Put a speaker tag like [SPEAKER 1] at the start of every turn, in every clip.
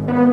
[SPEAKER 1] Alright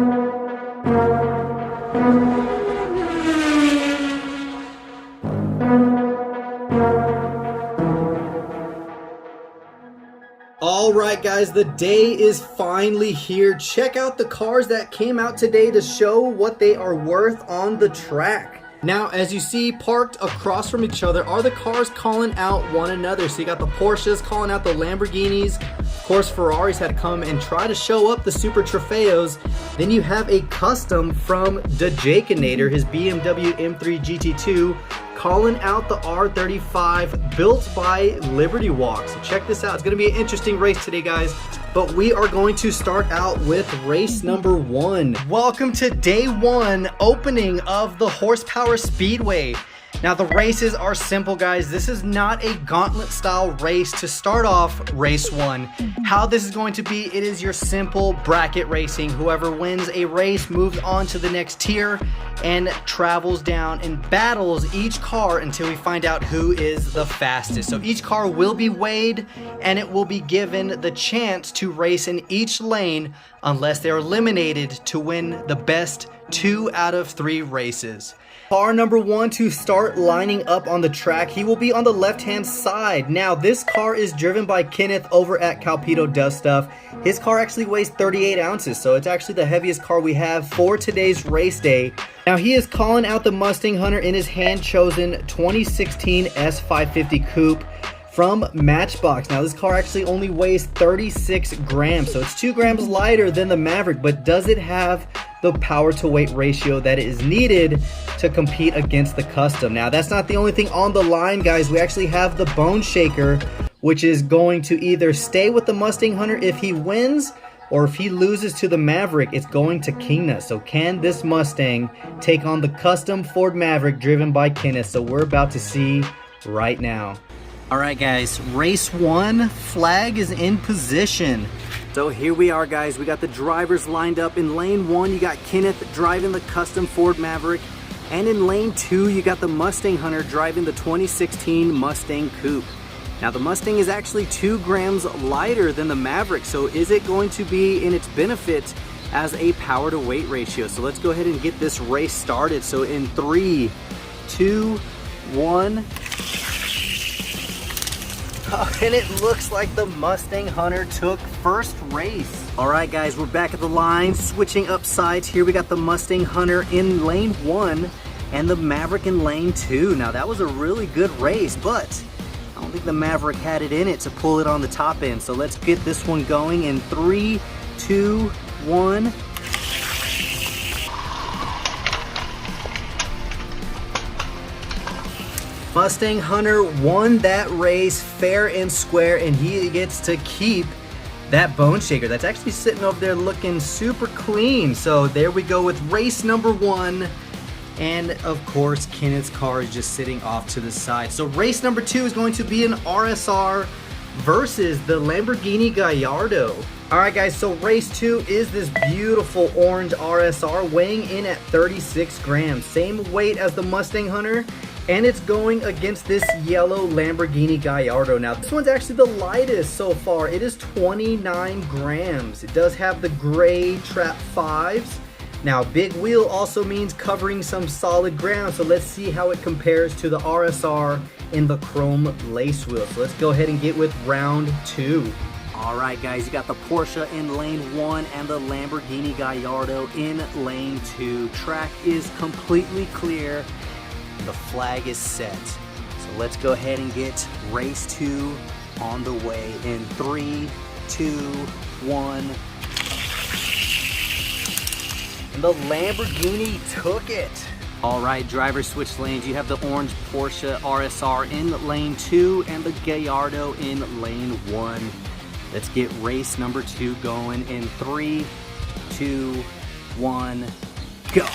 [SPEAKER 1] guys, the day is finally here. Check out the cars that came out today to show what they are worth on the track. Now, as you see, parked across from each other are the cars calling out one another. So you got the Porsches calling out the Lamborghinis. Of course, Ferraris had to come and try to show up the Super Trofeos. Then you have a custom from DIECAST, his BMW M3 GT2, calling out the R35 built by Liberty Walk. So check this out. It's going to be an interesting race today, guys. But we are going to start out with race number 1. Welcome to day 1 opening of the Horsepower Speedway. Now the races are simple, guys. This is not a gauntlet style race to start off race 1. How this is going to be, it is your simple bracket racing. Whoever wins a race moves on to the next tier and travels down and battles each car until we find out who is the fastest. So each car will be weighed and it will be given the chance to race in each lane unless they're eliminated to win the best 2 out of 3 races. Car number 1 to start lining up on the track. He will be on the left-hand side. Now, this car is driven by Kenneth over at Calpito Does Stuff. His car actually weighs 38 ounces, so it's actually the heaviest car we have for today's race day. Now, he is calling out the Mustang Hunter in his hand-chosen 2016 S550 Coupe from Matchbox. Now, this car actually only weighs 36 grams, so it's 2 grams lighter than the Maverick, but does it have the power to weight ratio that is needed to compete against the custom? Now, that's not the only thing on the line, guys. We actually have the Bone Shaker, which is going to either stay with the Mustang Hunter if he wins, or if he loses to the Maverick, it's going to Kenneth. So can this Mustang take on the custom Ford Maverick driven by Kenneth? So we're about to see right now. Alright guys, race 1, flag is in position. So here we are, guys. We got the drivers lined up. In lane 1, you got Kenneth driving the custom Ford Maverick. And in lane 2, you got the Mustang Hunter driving the 2016 Mustang Coupe. Now the Mustang is actually 2 grams lighter than the Maverick, so is it going to be in its benefit as a power to weight ratio? So let's go ahead and get this race started. So in 3, 2, 1... and it looks like the Mustang Hunter took first race. Alright guys, we're back at the line, switching up sides here. We got the Mustang Hunter in lane 1 and the Maverick in lane 2. Now that was a really good race, but I don't think the Maverick had it in it to pull it on the top end. So let's get this one going in 3, 2, 1. Mustang Hunter won that race fair and square, and he gets to keep that Bone Shaker. That's actually sitting over there looking super clean. So there we go with race number 1. And of course, Kenneth's car is just sitting off to the side. So race number 2 is going to be an RSR versus the Lamborghini Gallardo. Alright guys, so race 2 is this beautiful orange RSR weighing in at 36 grams. Same weight as the Mustang Hunter. And it's going against this yellow Lamborghini Gallardo. Now, this one's actually the lightest so far. It is 29 grams. It does have the gray trap 5s. Now, big wheel also means covering some solid ground. So let's see how it compares to the RSR in the chrome lace wheel. So let's go ahead and get with round 2. Alright guys, you got the Porsche in lane 1 and the Lamborghini Gallardo in lane 2. Track is completely clear. The flag is set. So let's go ahead and get race 2 on the way in 3, 2, 1. And the Lamborghini took it. All right, driver switch lanes. You have the orange Porsche RSR in lane 2 and the Gallardo in lane 1. Let's get race number 2 going in 3, 2, 1, go.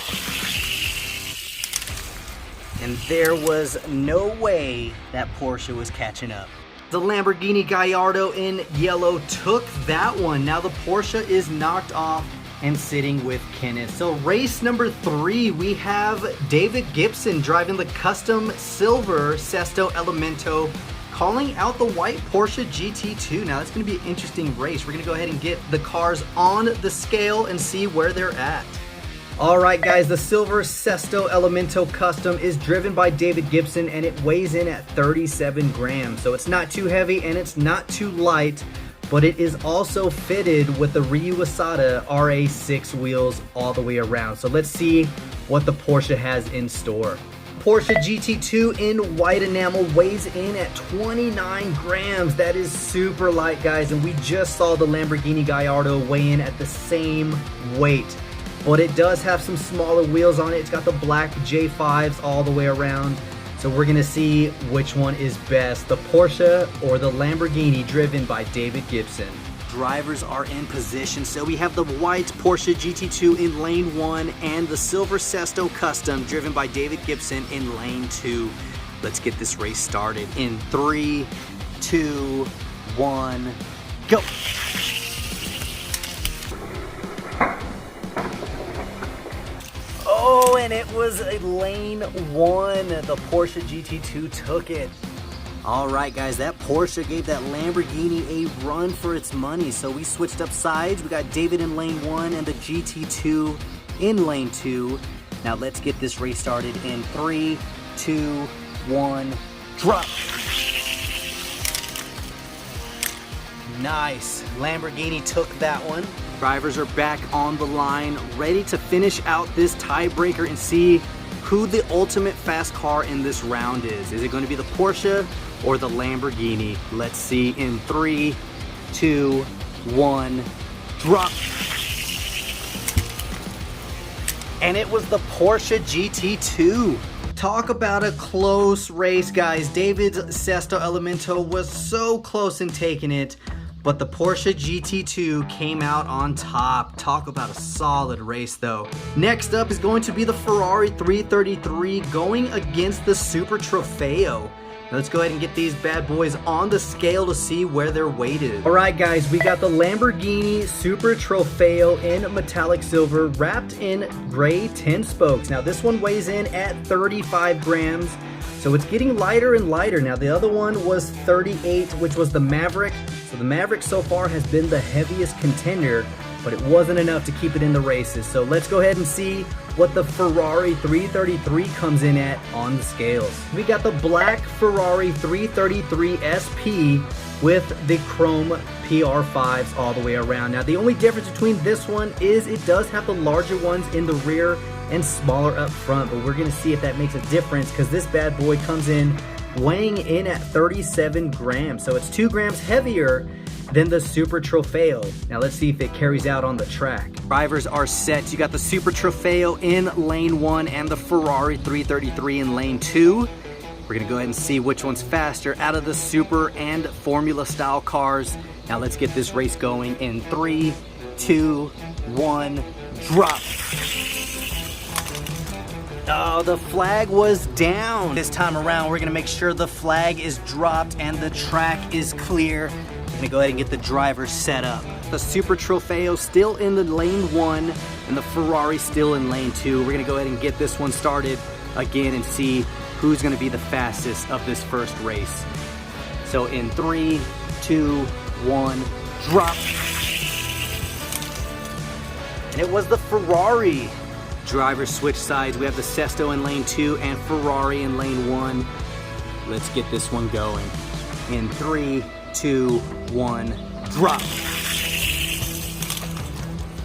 [SPEAKER 1] And there was no way that Porsche was catching up. The Lamborghini Gallardo in yellow took that one. Now the Porsche is knocked off and sitting with Kenneth. So race number 3, we have David Gibson driving the custom silver Sesto Elemento calling out the white Porsche GT2. Now it's going to be an interesting race. We're going to go ahead and get the cars on the scale and see where they're at. Alright guys, the silver Sesto Elemento Custom is driven by David Gibson and it weighs in at 37 grams. So it's not too heavy and it's not too light, but it is also fitted with the Ryu Asada RA6 wheels all the way around. So let's see what the Porsche has in store. Porsche GT2 in white enamel weighs in at 29 grams. That is super light, guys, and we just saw the Lamborghini Gallardo weigh in at the same weight. But it does have some smaller wheels on it. It's got the black J5s all the way around. So we're gonna see which one is best, the Porsche or the Lamborghini driven by David Gibson. Drivers are in position. So we have the white Porsche GT2 in lane 1 and the silver Sesto Custom driven by David Gibson in lane 2. Let's get this race started in 3, 2, 1, go. Oh, and it was a lane 1. The Porsche GT2 took it. All right, guys, that Porsche gave that Lamborghini a run for its money. So we switched up sides. We got David in lane 1 and the GT2 in lane 2. Now let's get this race started in 3, 2, 1, drop. Nice. Lamborghini took that one. Drivers are back on the line, ready to finish out this tiebreaker and see who the ultimate fast car in this round is. Is it going to be the Porsche or the Lamborghini? Let's see in 3, 2, 1, drop. And it was the Porsche GT2. Talk about a close race, guys. David's Sesto Elemento was so close in taking it, but the Porsche GT2 came out on top. Talk about a solid race though. Next up is going to be the Ferrari 333 going against the Super Trofeo. Now let's go ahead and get these bad boys on the scale to see where they're weighted. All right guys, we got the Lamborghini Super Trofeo in metallic silver wrapped in gray 10 spokes. Now this one weighs in at 35 grams. So it's getting lighter and lighter. Now the other one was 38, which was the Maverick. So the Maverick so far has been the heaviest contender, but it wasn't enough to keep it in the races. So let's go ahead and see what the Ferrari 333 comes in at on the scales. We got the black Ferrari 333 SP with the chrome PR5s all the way around. Now the only difference between this one is it does have the larger ones in the rear and smaller up front, but we're gonna see if that makes a difference because this bad boy comes in weighing in at 37 grams. So it's 2 grams heavier than the Super Trofeo. Now let's see if it carries out on the track. Drivers are set. You got the Super Trofeo in lane 1 and the Ferrari 333 in lane 2. We're gonna go ahead and see which one's faster out of the Super and Formula style cars. Now let's get this race going in 3, 2, 1, drop. Oh, the flag was down. This time around, we're gonna make sure the flag is dropped and the track is clear. We're gonna go ahead and get the driver set up. The Super Trofeo still in the lane 1 and the Ferrari still in lane 2. We're gonna go ahead and get this one started again and see who's gonna be the fastest of this first race. So in 3, 2, 1, drop. And it was the Ferrari. Drivers switch sides. We have the Sesto in lane 2 and Ferrari in lane 1. Let's get this one going. In 3, 2, 1, drop.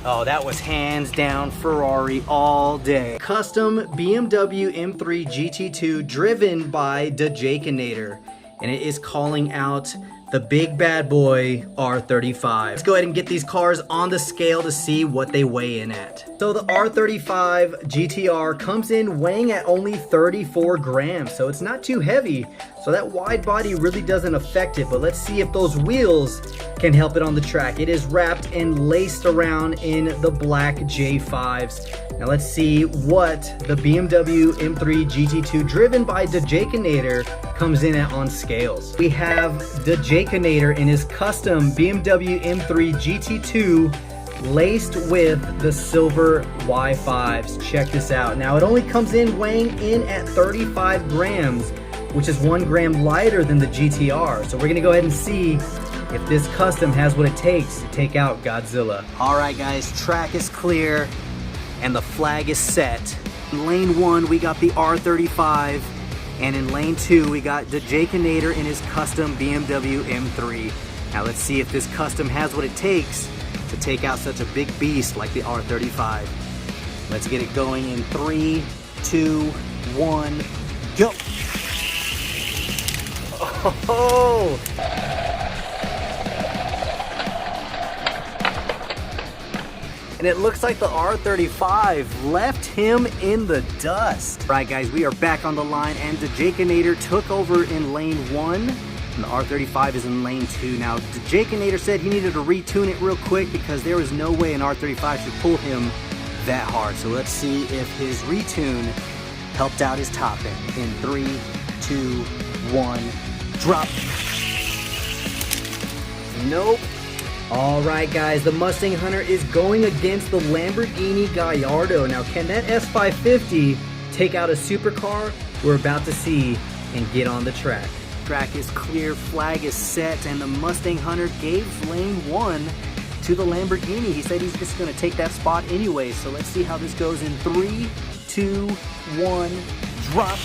[SPEAKER 1] Oh, that was hands down Ferrari all day. Custom BMW M3 GT2 driven by DIECAST, and it is calling out the big bad boy R35. Let's go ahead and get these cars on the scale to see what they weigh in at. So the R35 GTR comes in weighing at only 34 grams, so it's not too heavy. So that wide body really doesn't affect it, but let's see if those wheels can help it on the track. It is wrapped and laced around in the black J5s. Now let's see what the BMW M3 GT2 driven by DIECAST comes in at on scales. We have DIECAST in his custom BMW M3 GT2 laced with the silver Y5s. Check this out. Now it only comes in weighing in at 35 grams, which is 1 gram lighter than the GTR. So we're gonna go ahead and see if this custom has what it takes to take out Godzilla. All right, guys, track is clear and the flag is set. In lane 1, we got the R35, and in lane 2, we got the DIECAST in his custom BMW M3. Now let's see if this custom has what it takes to take out such a big beast like the R35. Let's get it going in 3, 2, 1, go! Oh! And it looks like the R35 left him in the dust. All right, guys, we are back on the line, and the DIECAST took over in lane 1, and the R35 is in lane 2. Now, the DIECAST said he needed to retune it real quick because there was no way an R35 should pull him that hard. So let's see if his retune helped out his top end. In 3, 2, 1, drop. Nope. All right, guys, the Mustang Hunter is going against the Lamborghini Gallardo. Now, can that S550 take out a supercar? We're about to see and get on the track. Track is clear, flag is set, and the Mustang Hunter gave lane 1 to the Lamborghini. He said he's just going to take that spot anyway. So let's see how this goes in 3, 2, 1, drop.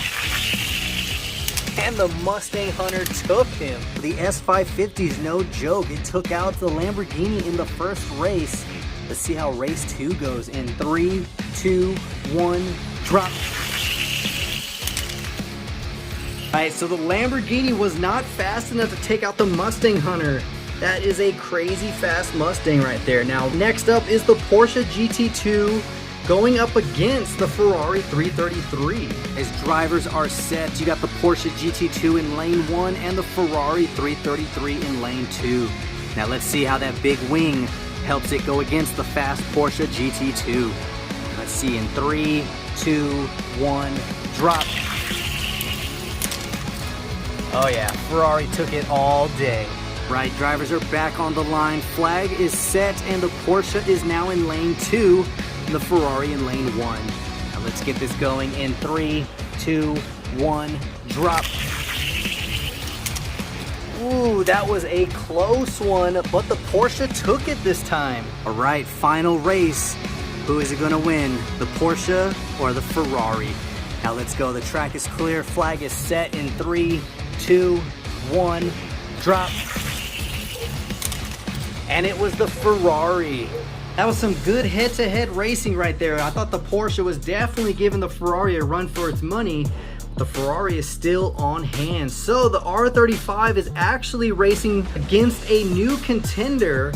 [SPEAKER 1] And the Mustang Hunter took him. The S550 is no joke. It took out the Lamborghini in the first race. Let's see how race 2 goes in 3, 2, 1, drop. Alright, so the Lamborghini was not fast enough to take out the Mustang Hunter. That is a crazy fast Mustang right there. Now, next up is the Porsche GT2 going up against the Ferrari 333. As drivers are set, you got the Porsche GT2 in lane 1 and the Ferrari 333 in lane 2. Now let's see how that big wing helps it go against the fast Porsche GT2. Let's see in 3, 2, 1, drop. Oh yeah, Ferrari took it all day. Right, drivers are back on the line. Flag is set and the Porsche is now in lane 2. The Ferrari in lane 1. Now let's get this going in 3, 2, 1, drop. Ooh, that was a close one, but the Porsche took it this time. All right, final race. Who is it gonna win, the Porsche or the Ferrari? Now let's go, the track is clear, flag is set in 3, 2, 1, drop. And it was the Ferrari. That was some good head-to-head racing right there. I thought the Porsche was definitely giving the Ferrari a run for its money. The Ferrari is still on hand. So the R35 is actually racing against a new contender.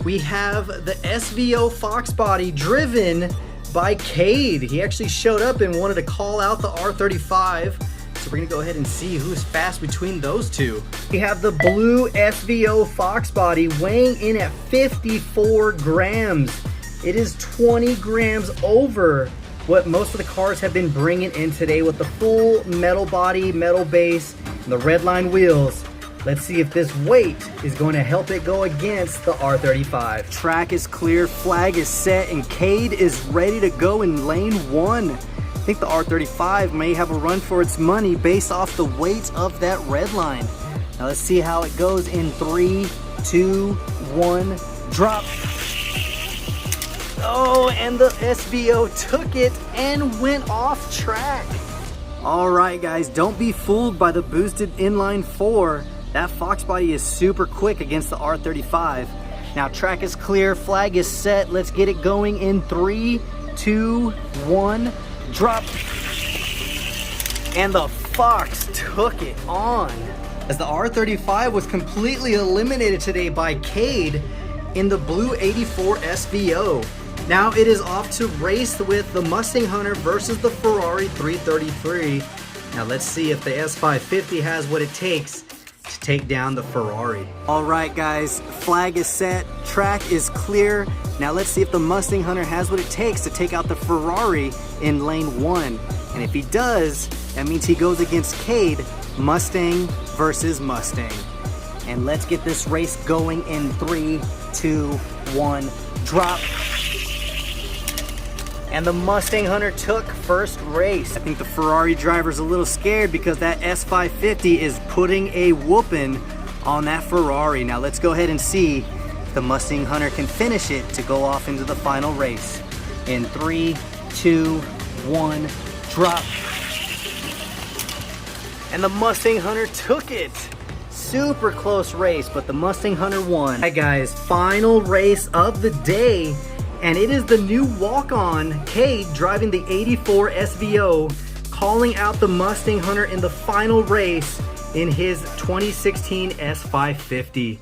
[SPEAKER 1] We have the SVO Fox body driven by Cade. He actually showed up and wanted to call out the R35. So we're gonna go ahead and see who's fast between those two. We have the blue SVO Fox body weighing in at 54 grams. It is 20 grams over what most of the cars have been bringing in today with the full metal body, metal base, and the red line wheels. Let's see if this weight is going to help it go against the R35. Track is clear, flag is set, and Cade is ready to go in lane 1. I think the R35 may have a run for its money based off the weight of that red line. Now let's see how it goes in 3, 2, 1, drop. Oh, and the SVO took it and went off track. All right, guys, don't be fooled by the boosted inline 4. That Fox body is super quick against the R35. Now track is clear, flag is set. Let's get it going in 3, 2, 1. Drop. And the Fox took it on. As the R35 was completely eliminated today by Cade in the blue 84 SVO. Now it is off to race with the Mustang Hunter versus the Ferrari 333. Now let's see if the S550 has what it takes to take down the Ferrari. All right, guys, flag is set, track is clear. Now let's see if the Mustang Hunter has what it takes to take out the Ferrari in lane 1. And if he does, that means he goes against Cade, Mustang versus Mustang. And let's get this race going in 3, 2, 1, drop. And the Mustang Hunter took first race. I think the Ferrari driver's a little scared because that S550 is putting a whooping on that Ferrari. Now let's go ahead and see if the Mustang Hunter can finish it to go off into the final race. In 3, 2, 1, drop. And the Mustang Hunter took it. Super close race, but the Mustang Hunter won. All right guys, final race of the day. And it is the new walk-on, Cade, driving the 84 SVO, calling out the Mustang Hunter in the final race in his 2016 S550.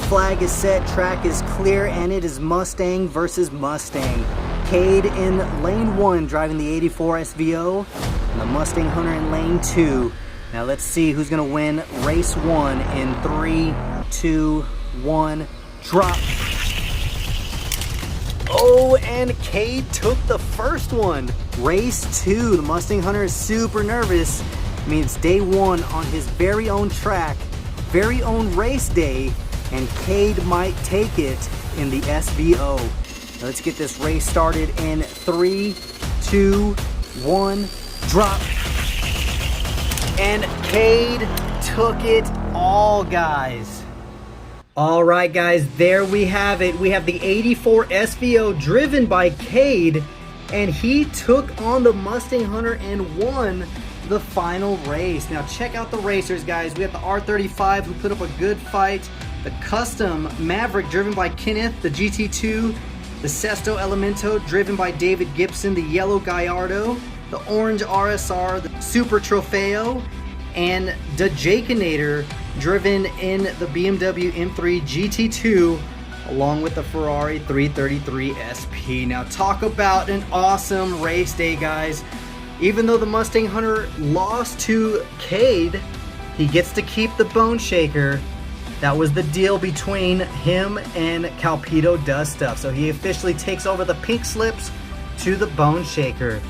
[SPEAKER 1] Flag is set, track is clear, and it is Mustang versus Mustang. Cade in lane 1 driving the 84 SVO, and the Mustang Hunter in lane 2. Now let's see who's gonna win race 1 in 3, 2, 1, drop. Oh, and Cade took the first one. Race 2, the Mustang Hunter is super nervous. I mean, it's day 1 on his very own track, very own race day, and Cade might take it in the SVO. Now let's get this race started in 3, 2, 1, drop. And Cade took it all, guys. All right, guys, there we have it. We have the 84 SVO driven by Cade, and he took on the Mustang Hunter and won the final race. Now check out the racers, guys. We have the R35 who put up a good fight, the custom Maverick driven by Kenneth, the GT2, the Sesto Elemento driven by David Gibson, the yellow Gallardo, the orange RSR, the Super Trofeo, and the Jacanator driven in the BMW M3 GT2 along with the Ferrari 333 SP. Now talk about an awesome race day, guys. Even though the Mustang Hunter lost to Cade, he gets to keep the Bone Shaker. That was the deal between him and Calpito Does Stuff. So he officially takes over the pink slips to the Bone Shaker.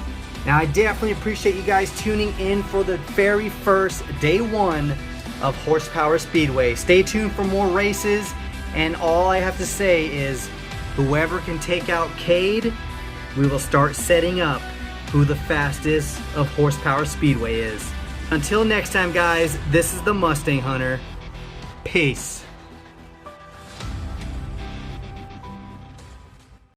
[SPEAKER 1] Now I definitely appreciate you guys tuning in for the very first day 1 of Horsepower Speedway. Stay tuned for more races, and all I have to say is whoever can take out Cade, we will start setting up who the fastest of Horsepower Speedway is. Until next time, guys, this is the Mustang Hunter. Peace.